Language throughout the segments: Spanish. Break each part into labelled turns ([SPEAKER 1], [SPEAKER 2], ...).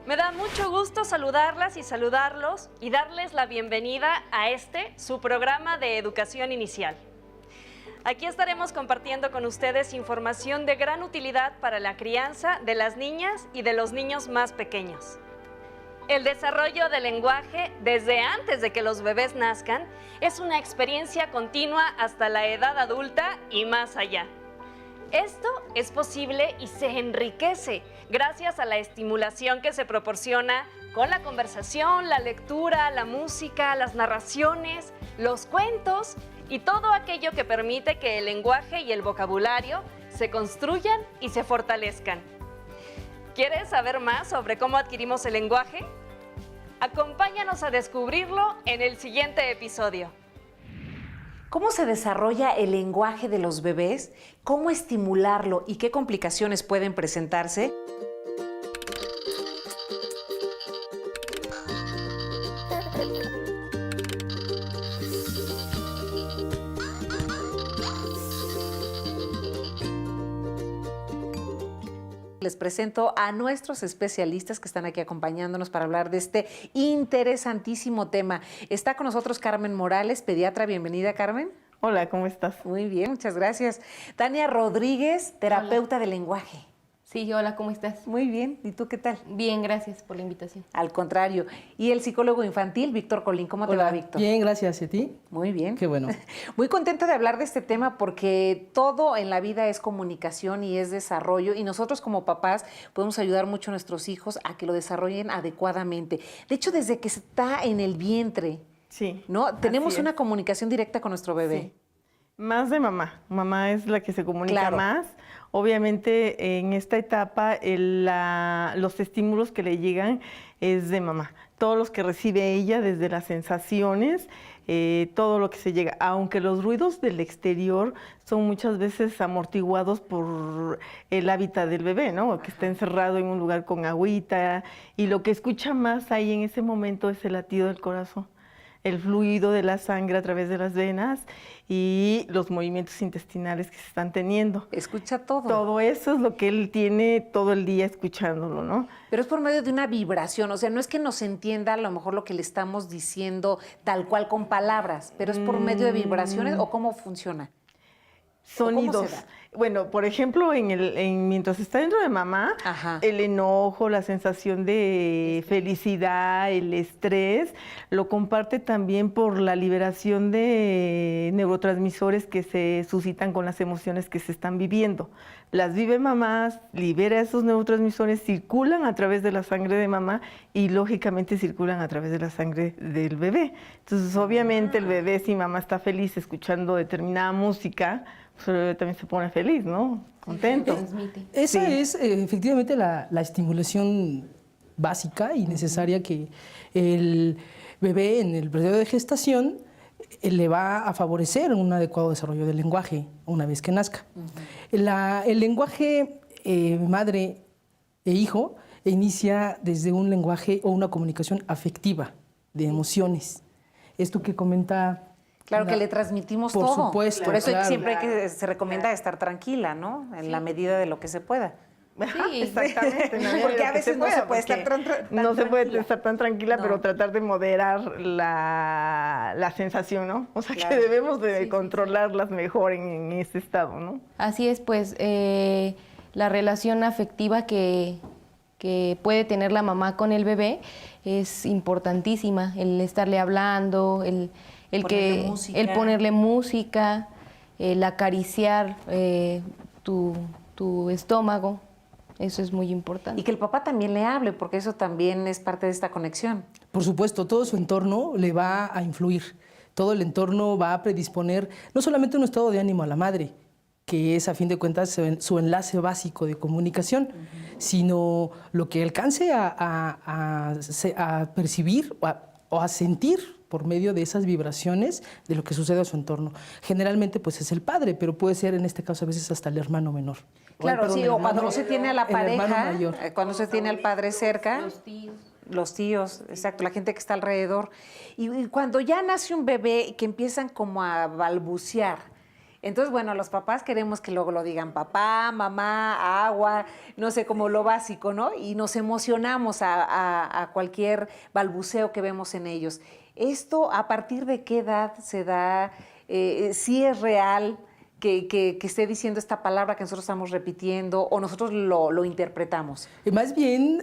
[SPEAKER 1] Me da mucho gusto saludarlas y saludarlos y darles la bienvenida a su programa de educación inicial. Aquí estaremos compartiendo con ustedes información de gran utilidad para la crianza de las niñas y de los niños más pequeños. El desarrollo del lenguaje desde antes de que los bebés nazcan es una experiencia continua hasta la edad adulta y más allá. Esto es posible y se enriquece gracias a la estimulación que se proporciona con la conversación, la lectura, la música, las narraciones, los cuentos y todo aquello que permite que el lenguaje y el vocabulario se construyan y se fortalezcan. ¿Quieres saber más sobre cómo adquirimos el lenguaje? Acompáñanos a descubrirlo en el siguiente episodio.
[SPEAKER 2] ¿Cómo se desarrolla el lenguaje de los bebés? ¿Cómo estimularlo y qué complicaciones pueden presentarse? Les presento a nuestros especialistas que están aquí acompañándonos para hablar de este interesantísimo tema. Está con nosotros Carmen Morales, pediatra. Bienvenida, Carmen.
[SPEAKER 3] Hola, ¿cómo estás?
[SPEAKER 2] Muy bien, muchas gracias. Tania Rodríguez, terapeuta de lenguaje.
[SPEAKER 4] Sí, hola, ¿cómo estás?
[SPEAKER 2] Muy bien, ¿y tú qué tal?
[SPEAKER 4] Bien, gracias por la invitación.
[SPEAKER 2] Al contrario. Y el psicólogo infantil, Víctor Colín. ¿Cómo te va, Víctor?
[SPEAKER 5] Bien, gracias. ¿Y a ti?
[SPEAKER 2] Muy bien.
[SPEAKER 5] Qué bueno.
[SPEAKER 2] Muy contenta de hablar de este tema porque todo en la vida es comunicación y es desarrollo y nosotros como papás podemos ayudar mucho a nuestros hijos a que lo desarrollen adecuadamente. De hecho, desde que está en el vientre,
[SPEAKER 3] Sí.
[SPEAKER 2] ¿no? Tenemos una comunicación directa con nuestro bebé.
[SPEAKER 3] Sí. Más de mamá. Mamá es la que se comunica
[SPEAKER 2] Claro.
[SPEAKER 3] más. Obviamente, en esta etapa, los estímulos que le llegan es de mamá. Todos los que recibe ella, desde las sensaciones, todo lo que se llega. Aunque los ruidos del exterior son muchas veces amortiguados por el hábitat del bebé, ¿no? Que está encerrado en un lugar con agüita. Y lo que escucha más ahí en ese momento es el latido del corazón, el fluido de la sangre a través de las venas y los movimientos intestinales que se están teniendo.
[SPEAKER 2] Escucha todo.
[SPEAKER 3] Todo eso es lo que él tiene todo el día escuchándolo, ¿no?
[SPEAKER 2] Pero es por medio de una vibración, o sea, no es que nos entienda a lo mejor lo que le estamos diciendo tal cual con palabras, pero es por medio de vibraciones o cómo funciona.
[SPEAKER 3] Sonidos.
[SPEAKER 2] ¿Cómo se da?
[SPEAKER 3] Bueno, por ejemplo, mientras está dentro de mamá,
[SPEAKER 2] Ajá.
[SPEAKER 3] el enojo, la sensación de felicidad, el estrés, lo comparte también por la liberación de neurotransmisores que se suscitan con las emociones que se están viviendo. Las vive mamá, libera esos neurotransmisores, circulan a través de la sangre de mamá y lógicamente circulan a través de la sangre del bebé. Entonces, obviamente, el bebé, si mamá está feliz escuchando determinada música, pues el bebé también se pone feliz, ¿no? Contento.
[SPEAKER 4] Transmite.
[SPEAKER 5] Esa
[SPEAKER 3] Sí.
[SPEAKER 5] es efectivamente la estimulación básica y necesaria que el bebé en el periodo de gestación le va a favorecer un adecuado desarrollo del lenguaje una vez que nazca. El lenguaje madre e hijo inicia desde un lenguaje o una comunicación afectiva, de emociones. Esto que comenta...
[SPEAKER 2] Claro que le transmitimos
[SPEAKER 5] Por
[SPEAKER 2] todo.
[SPEAKER 5] supuesto,
[SPEAKER 2] Por eso
[SPEAKER 5] claro.
[SPEAKER 2] siempre se recomienda estar tranquila, ¿no? En la medida de lo que se pueda.
[SPEAKER 3] Ajá,
[SPEAKER 4] Sí.
[SPEAKER 3] exactamente.
[SPEAKER 2] Porque a veces no se puede estar tan
[SPEAKER 3] no se puede
[SPEAKER 2] tranquila.
[SPEAKER 3] estar tan tranquila,
[SPEAKER 2] No.
[SPEAKER 3] pero tratar de moderar la sensación, ¿no? O sea,
[SPEAKER 2] Claro.
[SPEAKER 3] que debemos de controlarlas mejor en ese estado, ¿no?
[SPEAKER 4] Así es, pues, la relación afectiva que puede tener la mamá con el bebé es importantísima. El estarle hablando, el ponerle música, el acariciar tu estómago. Eso es muy importante.
[SPEAKER 2] Y que el papá también le hable, porque eso también es parte de esta conexión.
[SPEAKER 5] Por supuesto, todo su entorno le va a influir. Todo el entorno va a predisponer no solamente un estado de ánimo a la madre, que es a fin de cuentas su enlace básico de comunicación, sino lo que alcance a percibir o a sentir por medio de esas vibraciones de lo que sucede a su entorno. Generalmente pues es el padre, pero puede ser en este caso a veces hasta el hermano menor.
[SPEAKER 2] Claro, sí, o cuando no se tiene a la
[SPEAKER 5] el hermano
[SPEAKER 2] pareja,
[SPEAKER 5] mayor.
[SPEAKER 2] cuando se tiene al padre cerca.
[SPEAKER 4] Los tíos.
[SPEAKER 2] Los tíos, exacto, la gente que está alrededor. Y cuando ya nace un bebé que empiezan como a balbucear, Entonces, bueno, los papás queremos que luego lo digan papá, mamá, agua, no sé, como lo básico, ¿no? Y nos emocionamos a cualquier balbuceo que vemos en ellos. ¿Esto a partir de qué edad se da? ¿Sí es real que esté diciendo esta palabra que nosotros estamos repitiendo o nosotros lo interpretamos?
[SPEAKER 5] Más bien,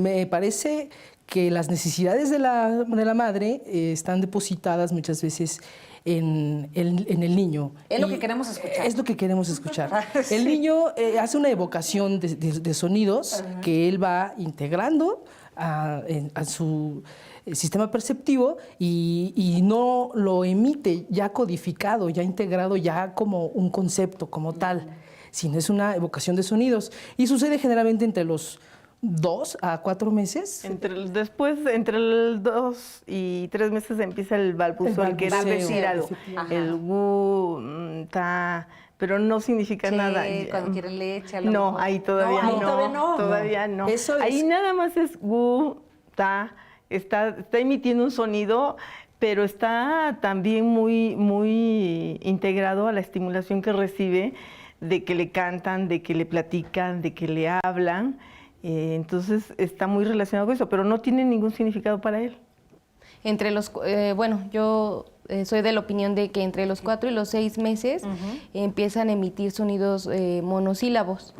[SPEAKER 5] me parece que las necesidades de la madre están depositadas muchas veces en el niño.
[SPEAKER 2] Es lo
[SPEAKER 5] Y
[SPEAKER 2] que queremos escuchar.
[SPEAKER 5] Es lo que queremos escuchar.
[SPEAKER 2] Sí.
[SPEAKER 5] El niño hace una evocación de sonidos que él va integrando a su sistema perceptivo y no lo emite ya codificado, ya integrado, ya como un concepto, como tal, sino es una evocación de sonidos. Y sucede generalmente entre los 2 a 4 meses.
[SPEAKER 3] Después, entre el 2 y 3 meses empieza el balbuceo, el querer
[SPEAKER 5] balbuceo,
[SPEAKER 3] decir algo.
[SPEAKER 2] efectivamente.
[SPEAKER 3] El gu, ta, pero no significa
[SPEAKER 2] Che,
[SPEAKER 3] nada.
[SPEAKER 2] cuando quieren leche. A lo
[SPEAKER 3] No,
[SPEAKER 2] mejor.
[SPEAKER 3] ahí todavía
[SPEAKER 2] No, ahí
[SPEAKER 3] no.
[SPEAKER 2] todavía no.
[SPEAKER 3] Todavía no.
[SPEAKER 5] Eso es-
[SPEAKER 3] Ahí nada más es gu, ta, está emitiendo un sonido, pero está también muy integrado a la estimulación que recibe de que le cantan, de que le platican, de que le hablan. Entonces está muy relacionado con eso, pero no tiene ningún significado para él.
[SPEAKER 4] Bueno, yo soy de la opinión de que entre los 4 y los 6 meses empiezan a emitir sonidos monosílabos.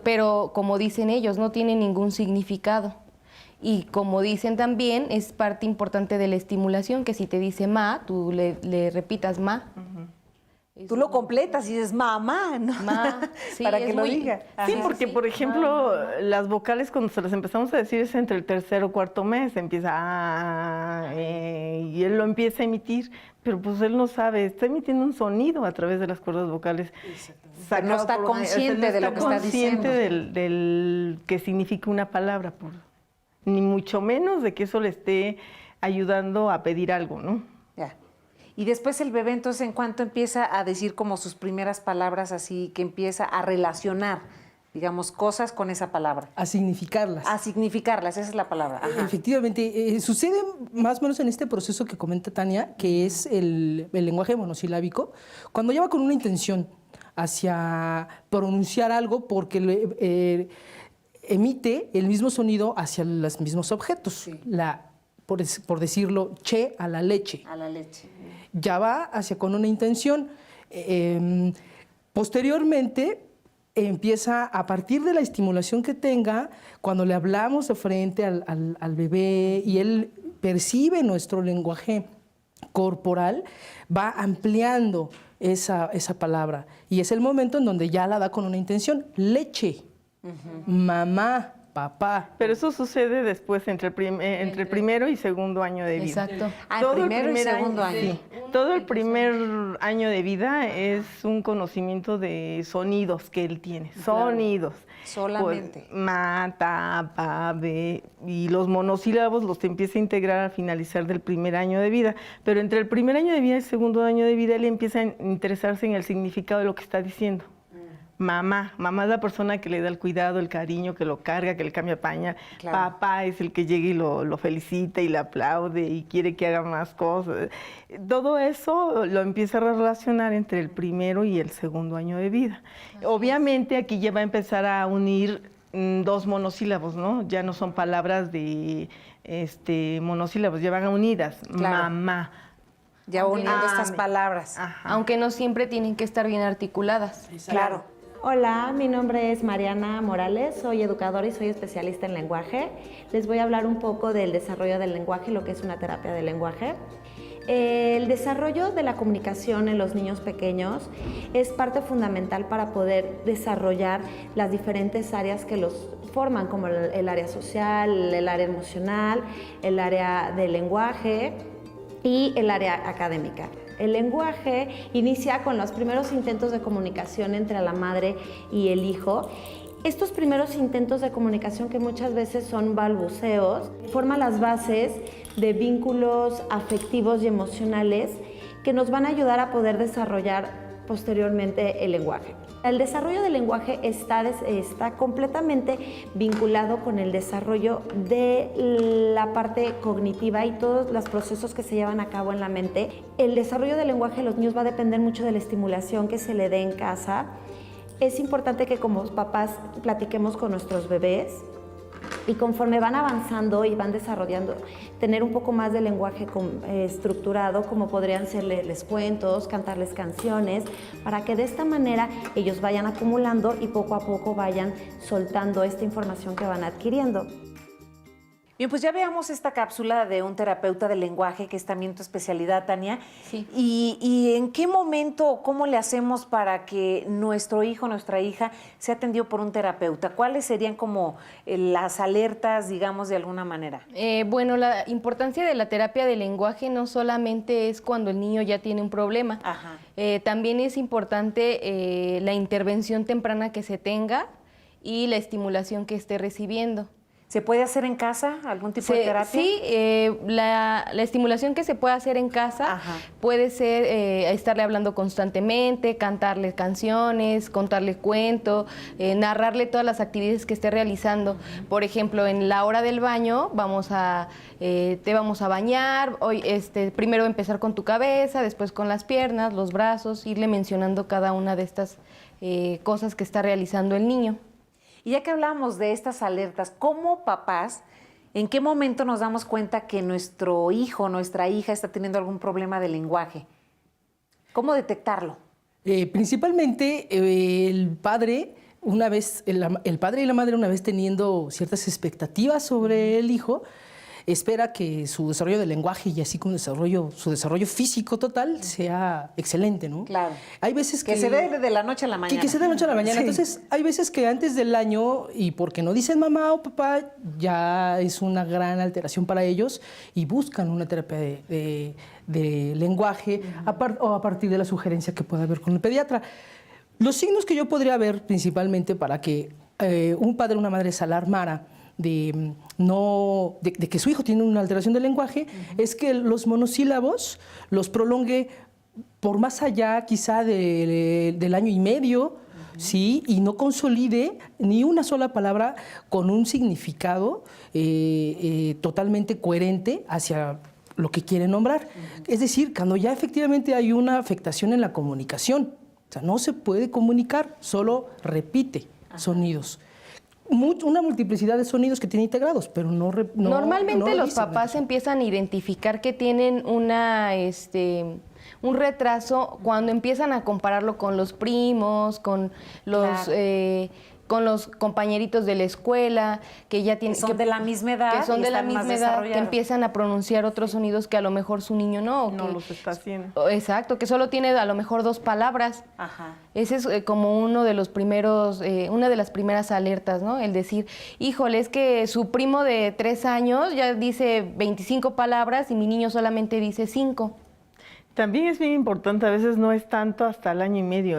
[SPEAKER 4] Pero como dicen ellos, no tienen ningún significado. Y como dicen también, es parte importante de la estimulación, que si te dice ma, tú le repitas ma.
[SPEAKER 2] Tú lo completas y dices mamá, ¿no?
[SPEAKER 4] Ma, sí,
[SPEAKER 2] para
[SPEAKER 4] es
[SPEAKER 2] que lo
[SPEAKER 4] muy-
[SPEAKER 2] diga.
[SPEAKER 3] Sí,
[SPEAKER 2] Ajá.
[SPEAKER 3] porque, por ejemplo, las vocales cuando se las empezamos a decir es entre el 3.º o 4.º mes, empieza y él lo empieza a emitir, pero pues él no sabe, está emitiendo un sonido a través de las cuerdas vocales.
[SPEAKER 2] Pero no
[SPEAKER 3] sacado
[SPEAKER 2] está
[SPEAKER 3] por
[SPEAKER 2] consciente de lo que está
[SPEAKER 3] consciente
[SPEAKER 2] diciendo.
[SPEAKER 3] del que significa una palabra, ni mucho menos de que eso le esté ayudando a pedir algo, ¿no?
[SPEAKER 2] Ya. Y después el bebé, entonces, ¿en cuánto empieza a decir como sus primeras palabras así, que empieza a relacionar, digamos, cosas con esa palabra?
[SPEAKER 5] A significarlas.
[SPEAKER 2] A significarlas, esa es la palabra. Ajá.
[SPEAKER 5] Efectivamente, sucede más o menos en este proceso que comenta Tania, que es el lenguaje monosilábico, cuando lleva con una intención hacia pronunciar algo porque emite el mismo sonido hacia los mismos objetos.
[SPEAKER 2] Sí.
[SPEAKER 5] Por decirlo, che a la leche.
[SPEAKER 2] A la leche.
[SPEAKER 5] Ya va hacia con una intención. Posteriormente empieza a partir de la estimulación que tenga, cuando le hablamos de frente al bebé y él percibe nuestro lenguaje corporal, va ampliando esa palabra. Y es el momento en donde ya la da con una intención. Leche, mamá, papá.
[SPEAKER 3] Pero eso sucede después entre el primero y segundo año de vida.
[SPEAKER 4] Exacto.
[SPEAKER 2] Ah,
[SPEAKER 3] Todo el
[SPEAKER 2] primero y
[SPEAKER 3] primer
[SPEAKER 2] segundo año.
[SPEAKER 3] sí. Todo el primer año de vida es un conocimiento de sonidos que él tiene, sonidos.
[SPEAKER 2] Solamente.
[SPEAKER 3] Pues, ma, ta, pa, be, y los monosílabos los empieza a integrar al finalizar del primer año de vida. Pero entre el primer año de vida y el segundo año de vida, él empieza a interesarse en el significado de lo que está diciendo. Mamá es la persona que le da el cuidado, el cariño, que lo carga, que le cambia pañal.
[SPEAKER 2] Claro.
[SPEAKER 3] Papá es el que llega y lo felicita y le aplaude y quiere que haga más cosas. Todo eso lo empieza a relacionar entre el primero y el segundo año de vida. Obviamente aquí ya va a empezar a unir 2 monosílabos, ¿no? Ya no son palabras de monosílabos, ya van unidas.
[SPEAKER 2] Claro.
[SPEAKER 3] Mamá.
[SPEAKER 2] Ya uniendo estas
[SPEAKER 3] Amén.
[SPEAKER 2] palabras.
[SPEAKER 3] Ajá.
[SPEAKER 4] Aunque no siempre tienen que estar bien articuladas.
[SPEAKER 2] Claro.
[SPEAKER 6] Hola, mi nombre es Mariana Morales, soy educadora y soy especialista en lenguaje. Les voy a hablar un poco del desarrollo del lenguaje, lo que es una terapia del lenguaje. El desarrollo de la comunicación en los niños pequeños es parte fundamental para poder desarrollar las diferentes áreas que los forman, como el área social, el área emocional, el área del lenguaje y el área académica. El lenguaje inicia con los primeros intentos de comunicación entre la madre y el hijo. Estos primeros intentos de comunicación, que muchas veces son balbuceos, forman las bases de vínculos afectivos y emocionales que nos van a ayudar a poder desarrollar posteriormente el lenguaje. El desarrollo del lenguaje está completamente vinculado con el desarrollo de la parte cognitiva y todos los procesos que se llevan a cabo en la mente. El desarrollo del lenguaje de los niños va a depender mucho de la estimulación que se le dé en casa. Es importante que como papás platiquemos con nuestros bebés y conforme van avanzando y van desarrollando, tener un poco más de lenguaje estructurado, como podrían serles cuentos, cantarles canciones, para que de esta manera ellos vayan acumulando y poco a poco vayan soltando esta información que van adquiriendo.
[SPEAKER 2] Bien, pues ya veamos esta cápsula de un terapeuta del lenguaje, que es también tu especialidad, Tania.
[SPEAKER 4] Sí.
[SPEAKER 2] ¿Y en qué momento, cómo le hacemos para que nuestro hijo, nuestra hija, sea atendido por un terapeuta? ¿Cuáles serían como las alertas, digamos, de alguna manera?
[SPEAKER 4] Bueno, la importancia de la terapia del lenguaje no solamente es cuando el niño ya tiene un problema.
[SPEAKER 2] Ajá.
[SPEAKER 4] También es importante la intervención temprana que se tenga y la estimulación que esté recibiendo.
[SPEAKER 2] ¿Se puede hacer en casa algún tipo de terapia?
[SPEAKER 4] Sí, la estimulación que se puede hacer en casa puede ser estarle hablando constantemente, cantarle canciones, contarle cuentos, narrarle todas las actividades que esté realizando. Por ejemplo, en la hora del baño te vamos a bañar, hoy primero empezar con tu cabeza, después con las piernas, los brazos, irle mencionando cada una de estas cosas que está realizando el niño.
[SPEAKER 2] Y ya que hablamos de estas alertas, ¿cómo papás, en qué momento nos damos cuenta que nuestro hijo, nuestra hija está teniendo algún problema de lenguaje? ¿Cómo detectarlo?
[SPEAKER 5] Principalmente el padre, el padre y la madre, una vez teniendo ciertas expectativas sobre el hijo, espera que su desarrollo del lenguaje y así como su desarrollo físico total sea excelente, ¿no?
[SPEAKER 2] Claro.
[SPEAKER 5] Hay veces
[SPEAKER 2] que se dé de la noche a la mañana.
[SPEAKER 5] Que se dé de la noche a la mañana.
[SPEAKER 2] Sí.
[SPEAKER 5] Entonces, hay veces que antes del año, y porque no dicen mamá o papá, ya es una gran alteración para ellos y buscan una terapia de lenguaje a partir de la sugerencia que pueda haber con el pediatra. Los signos que yo podría ver principalmente para que un padre o una madre se alarmara de que su hijo tiene una alteración del lenguaje, es que los monosílabos los prolongue por más allá quizá del año y medio, ¿sí? Y no consolide ni una sola palabra con un significado totalmente coherente hacia lo que quiere nombrar. Es decir, cuando ya efectivamente hay una afectación en la comunicación, o sea, no se puede comunicar, solo repite sonidos. Una multiplicidad de sonidos que tiene integrados, pero
[SPEAKER 4] Normalmente los papás empiezan a identificar que tienen un retraso cuando empiezan a compararlo con los primos, con los compañeritos de la escuela, que ya tienen...
[SPEAKER 2] Que son de la misma edad.
[SPEAKER 4] Que son de la misma edad, que
[SPEAKER 2] empiezan
[SPEAKER 4] empiezan a pronunciar otros sonidos que a lo mejor su niño no.
[SPEAKER 3] No
[SPEAKER 4] que,
[SPEAKER 3] los está haciendo.
[SPEAKER 4] Exacto, que solo tiene a lo mejor 2 palabras.
[SPEAKER 2] Ajá.
[SPEAKER 4] Ese es como uno de los primeros, una de las primeras alertas, ¿no? El decir, híjole, es que su primo de 3 años ya dice 25 palabras y mi niño solamente dice 5.
[SPEAKER 3] También es bien importante, a veces no es tanto hasta el año y medio,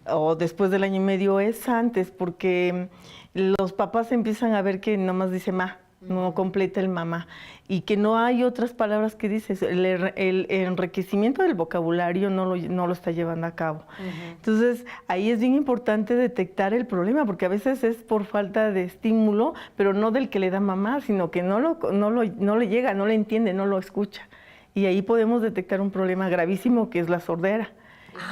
[SPEAKER 3] o después del año y medio, es antes, porque los papás empiezan a ver que nomás dice ma, no completa el mamá, y que no hay otras palabras que dices. El enriquecimiento del vocabulario no lo está llevando a cabo. Entonces, ahí es bien importante detectar el problema, porque a veces es por falta de estímulo, pero no del que le da mamá, sino que no le llega, no le entiende, no lo escucha. Y ahí podemos detectar un problema gravísimo que es la sordera.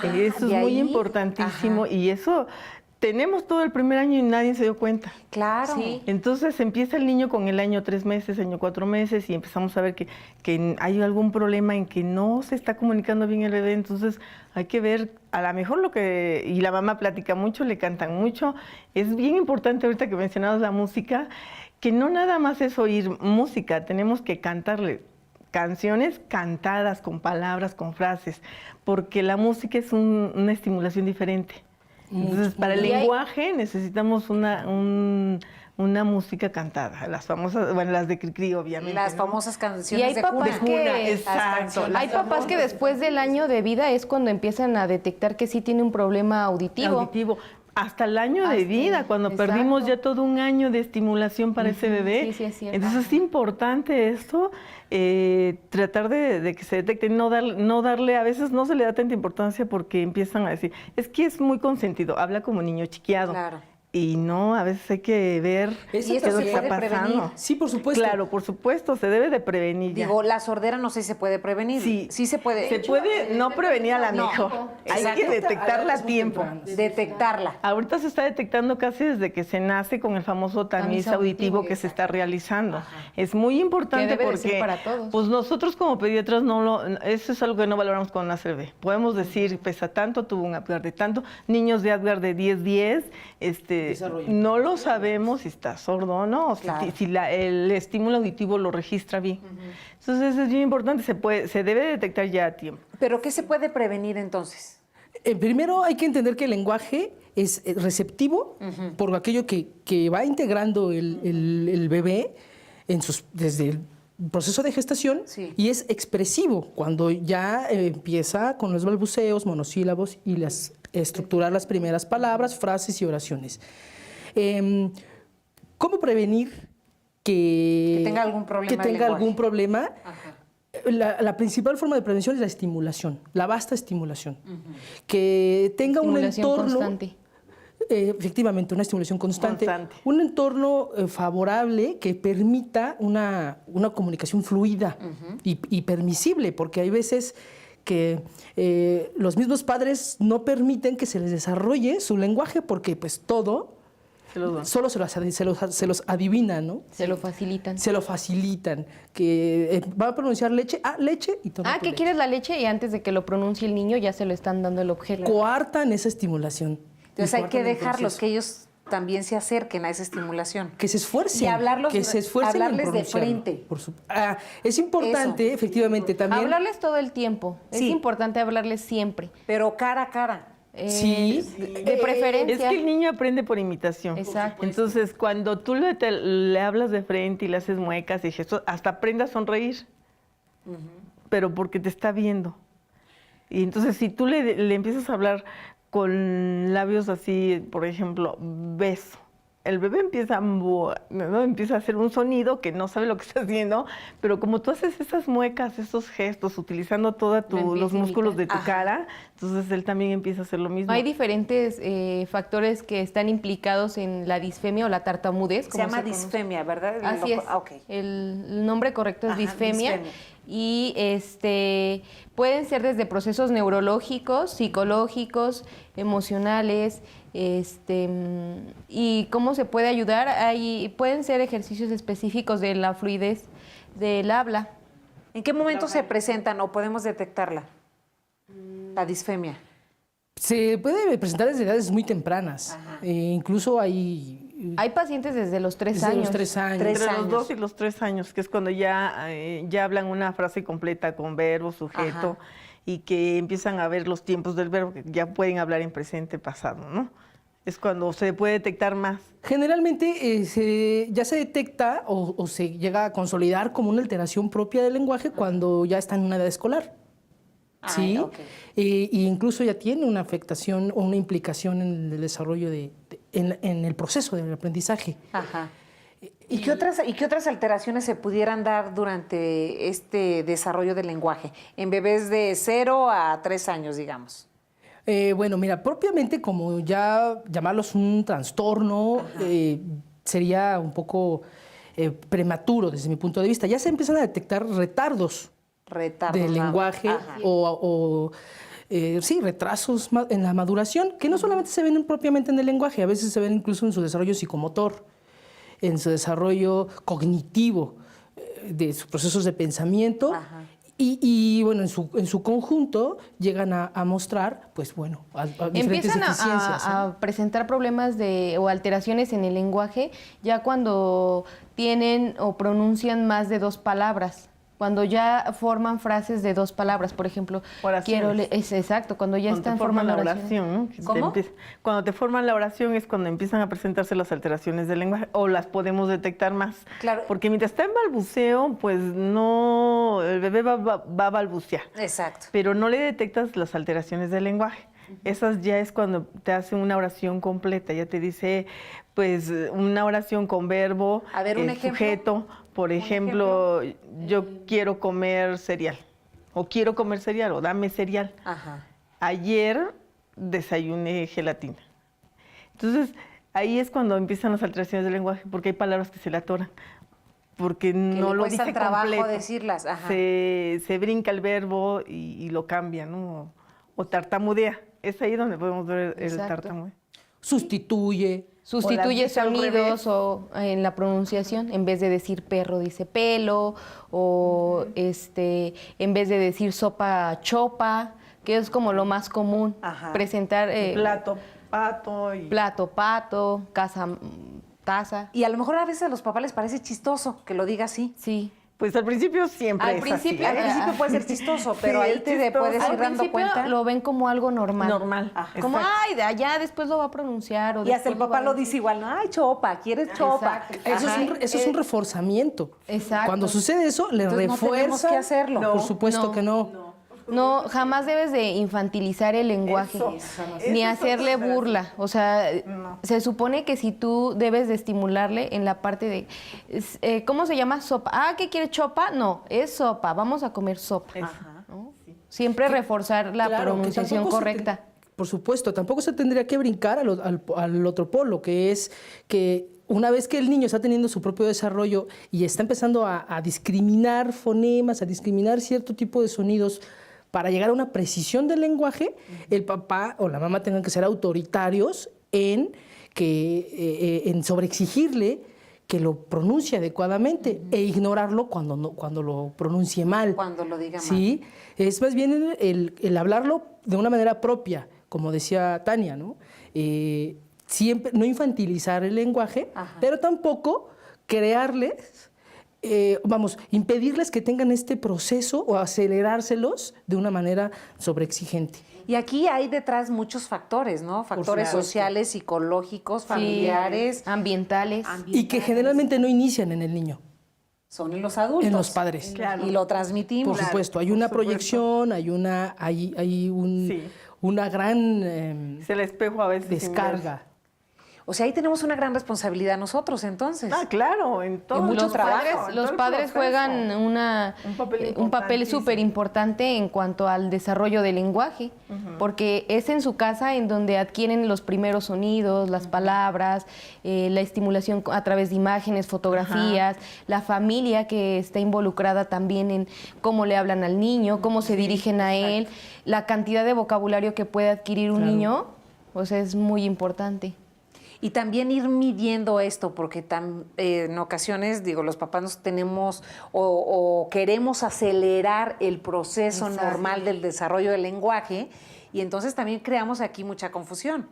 [SPEAKER 3] Eso es muy importantísimo. Y eso tenemos todo el primer año y nadie se dio cuenta.
[SPEAKER 2] Claro.
[SPEAKER 4] Sí.
[SPEAKER 3] Entonces empieza el niño con el año 3 meses, año 4 meses y empezamos a ver que hay algún problema en que no se está comunicando bien el bebé. Entonces hay que ver, a lo mejor y la mamá platica mucho, le cantan mucho. Es bien importante ahorita que mencionabas la música, que no nada más es oír música, tenemos que cantarle canciones cantadas con palabras, con frases, porque la música es una estimulación diferente. Entonces, para el lenguaje necesitamos una música cantada, las famosas, bueno, las de Cricri, obviamente.
[SPEAKER 2] Las famosas canciones
[SPEAKER 4] de cuna.
[SPEAKER 3] Exacto.
[SPEAKER 4] Hay papás que después del año de vida es cuando empiezan a detectar que sí tiene un problema auditivo.
[SPEAKER 3] hasta el año de vida, cuando
[SPEAKER 4] exacto.
[SPEAKER 3] perdimos ya todo un año de estimulación para ese bebé.
[SPEAKER 4] Sí, sí, es cierto.
[SPEAKER 3] Entonces es importante esto, tratar de que se detecte, no darle, a veces no se le da tanta importancia porque empiezan a decir, es que es muy consentido, habla como niño chiqueado.
[SPEAKER 2] Claro.
[SPEAKER 3] Y no, a veces hay que ver
[SPEAKER 5] Eso
[SPEAKER 3] qué es lo
[SPEAKER 2] se
[SPEAKER 3] que está
[SPEAKER 2] puede prevenir.
[SPEAKER 3] pasando.
[SPEAKER 5] Sí, por supuesto.
[SPEAKER 3] Claro, por supuesto, se debe de prevenir ya.
[SPEAKER 2] Digo, la sordera no sé si se puede prevenir. Sí se puede.
[SPEAKER 3] Se puede no prevenir a la mejor. Hay
[SPEAKER 2] exacto.
[SPEAKER 3] que detectarla a tiempo.
[SPEAKER 2] Detectarla.
[SPEAKER 3] Ahorita se está detectando casi desde que se nace con el famoso tamiz auditivo que se está realizando. Es muy importante
[SPEAKER 4] Que debe de ser
[SPEAKER 3] porque
[SPEAKER 4] para todos.
[SPEAKER 3] pues nosotros como pediatras eso es algo que no valoramos cuando nace el bebé. Podemos decir, pesa tanto, tuvo un Apgar de tanto, niños de Apgar de 10-10, no lo sabemos si está sordo o no,
[SPEAKER 2] Claro.
[SPEAKER 3] si el estímulo auditivo lo registra bien. Entonces es bien importante, se debe detectar ya a tiempo.
[SPEAKER 2] ¿Pero qué se puede prevenir entonces?
[SPEAKER 5] Primero hay que entender que el lenguaje es receptivo por aquello que va integrando el bebé desde el proceso de gestación,
[SPEAKER 2] Sí.
[SPEAKER 5] y es expresivo cuando ya empieza con los balbuceos, monosílabos y estructurar las primeras palabras, frases y oraciones. ¿Cómo prevenir que
[SPEAKER 2] tenga algún problema
[SPEAKER 5] que
[SPEAKER 2] de
[SPEAKER 5] tenga
[SPEAKER 2] lenguaje?
[SPEAKER 5] algún problema?
[SPEAKER 2] Ajá.
[SPEAKER 5] La principal forma de prevención es la estimulación, la vasta estimulación. Que tenga un
[SPEAKER 4] Estimulación
[SPEAKER 5] entorno...
[SPEAKER 4] constante.
[SPEAKER 5] Efectivamente, una estimulación constante.
[SPEAKER 3] Constante.
[SPEAKER 5] Un entorno favorable que permita una comunicación fluida y permisible, porque hay veces que los mismos padres no permiten que se les desarrolle su lenguaje porque pues todo
[SPEAKER 3] Se los dan.
[SPEAKER 5] solo se los adivinan, ¿no?
[SPEAKER 4] Se lo facilitan.
[SPEAKER 5] Se lo facilitan, que va a pronunciar leche, leche y toma tu
[SPEAKER 4] ¿qué
[SPEAKER 5] leche.
[SPEAKER 4] quieres la leche? Y antes de que lo pronuncie el niño ya se lo están dando el objeto.
[SPEAKER 5] Coartan esa estimulación.
[SPEAKER 2] Entonces
[SPEAKER 5] Y
[SPEAKER 2] hay que
[SPEAKER 5] coartan el
[SPEAKER 2] dejarlos,
[SPEAKER 5] proceso.
[SPEAKER 2] que ellos también se acerquen a esa estimulación.
[SPEAKER 5] Que se esfuercen.
[SPEAKER 2] Y hablarlos-
[SPEAKER 5] que se esfuercen en
[SPEAKER 2] hablarles de
[SPEAKER 5] pronunciarlo.
[SPEAKER 2] frente.
[SPEAKER 5] Es importante, efectivamente, también.
[SPEAKER 4] Hablarles todo el tiempo. Es
[SPEAKER 2] Sí.
[SPEAKER 4] importante hablarles siempre.
[SPEAKER 2] Pero cara a cara.
[SPEAKER 5] Sí.
[SPEAKER 4] De preferencia.
[SPEAKER 3] Es que el niño aprende por imitación.
[SPEAKER 4] Exacto.
[SPEAKER 3] Entonces, cuando tú le hablas de frente y le haces muecas y gestos, hasta aprende a sonreír. Pero porque te está viendo. Y entonces, si tú le empiezas a hablar con labios así, por ejemplo, beso, el bebé empieza a hacer un sonido que no sabe lo que está haciendo, pero como tú haces esas muecas, esos gestos, utilizando todos
[SPEAKER 4] Lo empieza
[SPEAKER 3] los
[SPEAKER 4] a
[SPEAKER 3] músculos
[SPEAKER 4] imitar.
[SPEAKER 3] de tu cara, entonces él también empieza a hacer lo mismo.
[SPEAKER 4] Hay diferentes factores que están implicados en la disfemia o la tartamudez.
[SPEAKER 2] Se
[SPEAKER 4] como
[SPEAKER 2] llama
[SPEAKER 4] conoce.
[SPEAKER 2] disfemia, ¿verdad?
[SPEAKER 4] Así es.
[SPEAKER 2] Ok.
[SPEAKER 4] El nombre correcto es
[SPEAKER 2] Ajá,
[SPEAKER 4] disfemia.
[SPEAKER 2] disfemia.
[SPEAKER 4] Y pueden ser desde procesos neurológicos, psicológicos, emocionales, y cómo se puede ayudar. Pueden ser ejercicios específicos de la fluidez del habla.
[SPEAKER 2] ¿En qué momento se presentan o podemos detectarla? La disfemia.
[SPEAKER 5] Se puede presentar desde edades muy tempranas. Incluso hay
[SPEAKER 4] Hay pacientes desde los 3
[SPEAKER 5] desde
[SPEAKER 4] años.
[SPEAKER 5] los 3 años.
[SPEAKER 2] Tres
[SPEAKER 3] Entre
[SPEAKER 2] años.
[SPEAKER 3] los 2 y los 3 años, que es cuando ya hablan una frase completa con verbo, sujeto,
[SPEAKER 2] Ajá.
[SPEAKER 3] y que empiezan a ver los tiempos del verbo, que ya pueden hablar en presente, pasado, ¿no? Es cuando se puede detectar más.
[SPEAKER 5] Generalmente ya se detecta o se llega a consolidar como una alteración propia del lenguaje cuando ya está en una edad escolar. ¿Sí?
[SPEAKER 2] ok.
[SPEAKER 5] E incluso ya tiene una afectación o una implicación en el desarrollo en el proceso del aprendizaje.
[SPEAKER 2] Ajá. ¿Y qué otras alteraciones se pudieran dar durante este desarrollo del lenguaje? En bebés de 0 a 3 años, digamos.
[SPEAKER 5] Bueno, mira, propiamente como ya llamarlos un trastorno sería un poco prematuro desde mi punto de vista. Ya se empiezan a detectar retardos
[SPEAKER 2] Retardos.
[SPEAKER 5] del lenguaje
[SPEAKER 2] Ajá.
[SPEAKER 5] sí, retrasos en la maduración, que no solamente se ven propiamente en el lenguaje, a veces se ven incluso en su desarrollo psicomotor, en su desarrollo cognitivo, de sus procesos de pensamiento.
[SPEAKER 2] Ajá.
[SPEAKER 5] Y bueno, en su conjunto llegan a mostrar, pues bueno, a diferentes
[SPEAKER 4] Empiezan
[SPEAKER 5] deficiencias. ¿no?
[SPEAKER 4] a presentar problemas o alteraciones en el lenguaje ya cuando tienen o pronuncian más de 2 palabras. Cuando ya forman frases de 2 palabras, por ejemplo,
[SPEAKER 3] Oraciones.
[SPEAKER 4] es exacto, cuando ya
[SPEAKER 3] Cuando te
[SPEAKER 4] están
[SPEAKER 3] forman
[SPEAKER 4] formando
[SPEAKER 3] la
[SPEAKER 4] oraciones.
[SPEAKER 3] oración, ¿no? Que
[SPEAKER 2] ¿Cómo?
[SPEAKER 3] cuando te forman la oración es cuando empiezan a presentarse las alteraciones del lenguaje o las podemos detectar más.
[SPEAKER 2] Claro.
[SPEAKER 3] Porque mientras está en balbuceo, pues no, el bebé va a balbucear,
[SPEAKER 2] Exacto.
[SPEAKER 3] pero no le detectas las alteraciones del lenguaje. Esas ya es cuando te hace una oración completa, ya te dice, pues, una oración con verbo,
[SPEAKER 2] A ver, un ejemplo.
[SPEAKER 3] sujeto. Por ejemplo, yo quiero comer cereal, o quiero comer cereal, o dame cereal.
[SPEAKER 2] Ajá.
[SPEAKER 3] Ayer desayuné gelatina. Entonces, ahí es cuando empiezan las alteraciones del lenguaje, porque hay palabras que se le atoran, porque no
[SPEAKER 2] le
[SPEAKER 3] lo
[SPEAKER 2] cuesta
[SPEAKER 3] dice
[SPEAKER 2] trabajo
[SPEAKER 3] completo.
[SPEAKER 2] decirlas, ajá.
[SPEAKER 3] Se brinca el verbo y lo cambia, ¿no? O tartamudea. Es ahí donde podemos ver el
[SPEAKER 4] Exacto.
[SPEAKER 3] tartamudeo.
[SPEAKER 5] Sustituye.
[SPEAKER 4] Sustituye
[SPEAKER 3] dice al revés.
[SPEAKER 4] sonidos o en la pronunciación, en vez de decir perro dice pelo, o en vez de decir sopa, chopa, que es como lo más común.
[SPEAKER 2] Ajá.
[SPEAKER 4] Presentar
[SPEAKER 3] Plato, pato y...
[SPEAKER 4] plato, pato, casa, taza.
[SPEAKER 2] Y a lo mejor a veces a los papás les parece chistoso que lo diga así.
[SPEAKER 4] Sí.
[SPEAKER 3] Pues al principio siempre
[SPEAKER 4] Al
[SPEAKER 3] es
[SPEAKER 4] principio-
[SPEAKER 3] así,
[SPEAKER 2] Al
[SPEAKER 3] ¿eh?
[SPEAKER 2] principio puede ser chistoso, pero
[SPEAKER 3] Sí,
[SPEAKER 2] ahí
[SPEAKER 3] es
[SPEAKER 2] te
[SPEAKER 3] chistoso.
[SPEAKER 2] puedes
[SPEAKER 4] Al
[SPEAKER 2] ir dando
[SPEAKER 4] principio
[SPEAKER 2] cuenta.
[SPEAKER 4] lo ven como algo normal.
[SPEAKER 3] Normal.
[SPEAKER 4] Como,
[SPEAKER 3] exacto.
[SPEAKER 4] ay, de allá después lo va a pronunciar. O
[SPEAKER 2] Y hasta el
[SPEAKER 4] después va
[SPEAKER 2] papá
[SPEAKER 4] a
[SPEAKER 2] lo
[SPEAKER 4] decir.
[SPEAKER 2] dice igual, ¿no? Ay, chopa, ¿quieres chopa?
[SPEAKER 4] Exacto.
[SPEAKER 5] Eso es un reforzamiento.
[SPEAKER 4] Exacto.
[SPEAKER 5] Cuando sucede eso, le
[SPEAKER 2] Entonces, no
[SPEAKER 5] refuerza.
[SPEAKER 2] tenemos que hacerlo.
[SPEAKER 5] Por supuesto
[SPEAKER 4] No.
[SPEAKER 5] que no.
[SPEAKER 4] No, jamás debes de infantilizar el lenguaje, ni
[SPEAKER 3] Eso es
[SPEAKER 4] hacerle
[SPEAKER 3] otra
[SPEAKER 4] burla. O sea,
[SPEAKER 3] No.
[SPEAKER 4] se supone que si tú debes de estimularle en la parte de, ¿cómo se llama? Sopa. Ah, ¿qué quiere chopa? No, es sopa, vamos a comer sopa. ¿no? Siempre reforzar la
[SPEAKER 5] Claro, que
[SPEAKER 4] pronunciación
[SPEAKER 5] tampoco se
[SPEAKER 4] correcta.
[SPEAKER 5] por supuesto, tampoco se tendría que brincar al otro polo, que es que una vez que el niño está teniendo su propio desarrollo y está empezando a discriminar fonemas, a discriminar cierto tipo de sonidos para llegar a una precisión del lenguaje, el papá o la mamá tengan que ser autoritarios en sobreexigirle que lo pronuncie adecuadamente e ignorarlo cuando lo pronuncie mal.
[SPEAKER 2] Cuando lo diga mal.
[SPEAKER 5] Sí, es más bien el hablarlo de una manera propia, como decía Tania, ¿no? Siempre no infantilizar el lenguaje,
[SPEAKER 2] Ajá.
[SPEAKER 5] pero tampoco crearles, impedirles que tengan este proceso o acelerárselos de una manera sobreexigente.
[SPEAKER 2] Y aquí hay detrás muchos factores, ¿no? Factores
[SPEAKER 5] supuesto.
[SPEAKER 2] sociales, psicológicos,
[SPEAKER 4] Sí,
[SPEAKER 2] familiares.
[SPEAKER 4] ambientales.
[SPEAKER 5] Y que generalmente no inician en el niño,
[SPEAKER 2] Son en los adultos.
[SPEAKER 5] en los padres.
[SPEAKER 3] Claro.
[SPEAKER 2] Y lo transmitimos.
[SPEAKER 5] Por supuesto, hay
[SPEAKER 3] por
[SPEAKER 5] una
[SPEAKER 3] supuesto.
[SPEAKER 5] proyección, hay
[SPEAKER 3] Sí.
[SPEAKER 5] una gran
[SPEAKER 3] Es el espejo a veces
[SPEAKER 5] descarga.
[SPEAKER 2] O sea, ahí tenemos una gran responsabilidad nosotros, entonces.
[SPEAKER 3] Ah, claro, en todo.
[SPEAKER 2] mucho
[SPEAKER 4] Los
[SPEAKER 2] trabajo,
[SPEAKER 4] padres,
[SPEAKER 3] en
[SPEAKER 4] los
[SPEAKER 3] todo el
[SPEAKER 4] padres
[SPEAKER 3] proceso.
[SPEAKER 4] juegan
[SPEAKER 3] Un papel
[SPEAKER 4] un papel
[SPEAKER 3] importantísimo.
[SPEAKER 4] súper importante en cuanto al desarrollo del lenguaje, porque es en su casa en donde adquieren los primeros sonidos, las palabras, la estimulación a través de imágenes, fotografías, la familia que está involucrada también en cómo le hablan al niño, cómo se dirigen a él, la cantidad de vocabulario que puede adquirir un niño, pues es muy importante.
[SPEAKER 2] Y también ir midiendo esto, porque en ocasiones, digo, los papás nos tenemos o queremos acelerar el proceso normal del desarrollo del lenguaje y entonces también creamos aquí mucha confusión.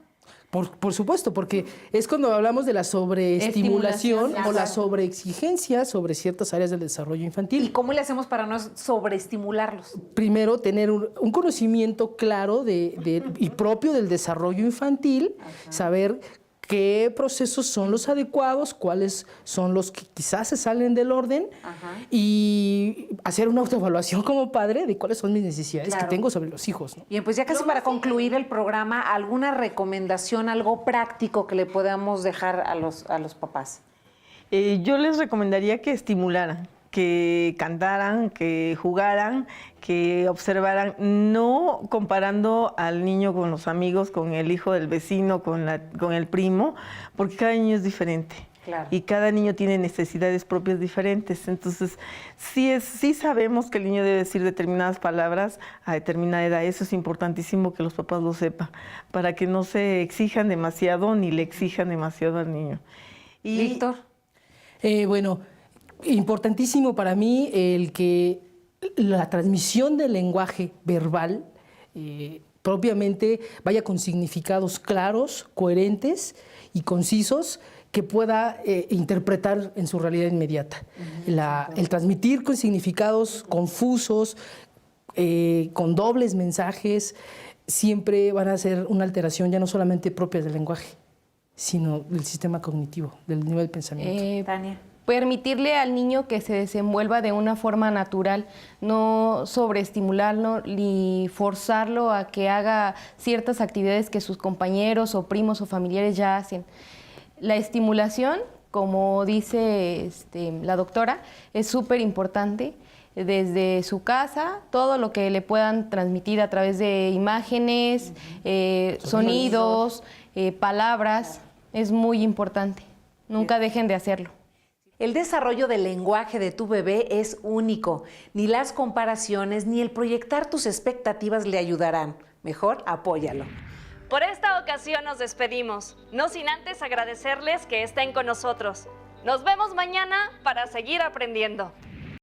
[SPEAKER 5] Por supuesto, porque es cuando hablamos de la sobreestimulación
[SPEAKER 4] Estimulación,
[SPEAKER 5] o la
[SPEAKER 4] exacto.
[SPEAKER 5] sobreexigencia sobre ciertas áreas del desarrollo
[SPEAKER 2] ¿Y
[SPEAKER 5] infantil.
[SPEAKER 2] cómo le hacemos para no sobreestimularlos?
[SPEAKER 5] Primero, tener un conocimiento claro y propio del desarrollo infantil, saber qué procesos son los adecuados, cuáles son los que quizás se salen del orden y hacer una autoevaluación como padre de cuáles son mis necesidades
[SPEAKER 2] Claro.
[SPEAKER 5] que tengo sobre los hijos, ¿no?
[SPEAKER 2] Bien, pues ya casi para concluir el programa, ¿alguna recomendación, algo práctico que le podamos dejar a los papás?
[SPEAKER 3] Yo les recomendaría que estimularan, que cantaran, que jugaran, que observaran, no comparando al niño con los amigos, con el hijo del vecino, con el primo, porque cada niño es diferente.
[SPEAKER 2] Claro.
[SPEAKER 3] Y cada niño tiene necesidades propias diferentes. Entonces, sí sabemos que el niño debe decir determinadas palabras a determinada edad. Eso es importantísimo que los papás lo sepan, para que no se exijan demasiado ni le exijan demasiado al niño. Y
[SPEAKER 2] Víctor.
[SPEAKER 5] Bueno, importantísimo para mí el que la transmisión del lenguaje verbal propiamente vaya con significados claros, coherentes y concisos que pueda interpretar en su realidad inmediata. El transmitir con significados confusos, con dobles mensajes, siempre van a ser una alteración ya no solamente propia del lenguaje, sino del sistema cognitivo, del nivel de pensamiento.
[SPEAKER 2] Tania.
[SPEAKER 4] permitirle al niño que se desenvuelva de una forma natural, no sobreestimularlo ni forzarlo a que haga ciertas actividades que sus compañeros o primos o familiares ya hacen. La estimulación, como dice la doctora, es súper importante. Desde su casa, todo lo que le puedan transmitir a través de imágenes, sonidos, palabras, es muy importante. Nunca dejen de hacerlo.
[SPEAKER 2] El desarrollo del lenguaje de tu bebé es único. Ni las comparaciones ni el proyectar tus expectativas le ayudarán. Mejor apóyalo.
[SPEAKER 1] Por esta ocasión nos despedimos, no sin antes agradecerles que estén con nosotros. Nos vemos mañana para seguir aprendiendo.